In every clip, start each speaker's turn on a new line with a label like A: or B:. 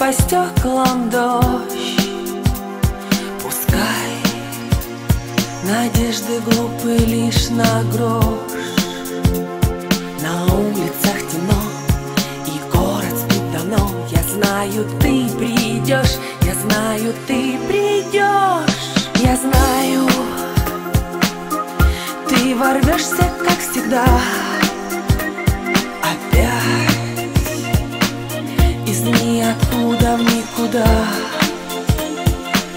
A: по стеклам дождь. Пускай надежды глупы лишь на грош. На улицах темно, и город спит давно. Я знаю, ты придешь, я знаю, ты придешь. Я знаю, ты ворвешься, как всегда, опять из ниоткуда в никуда.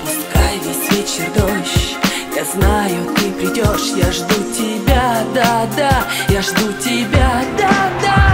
A: Пускай весь вечер дождь, я знаю, ты придешь. Я жду тебя, да-да, я жду тебя, да-да.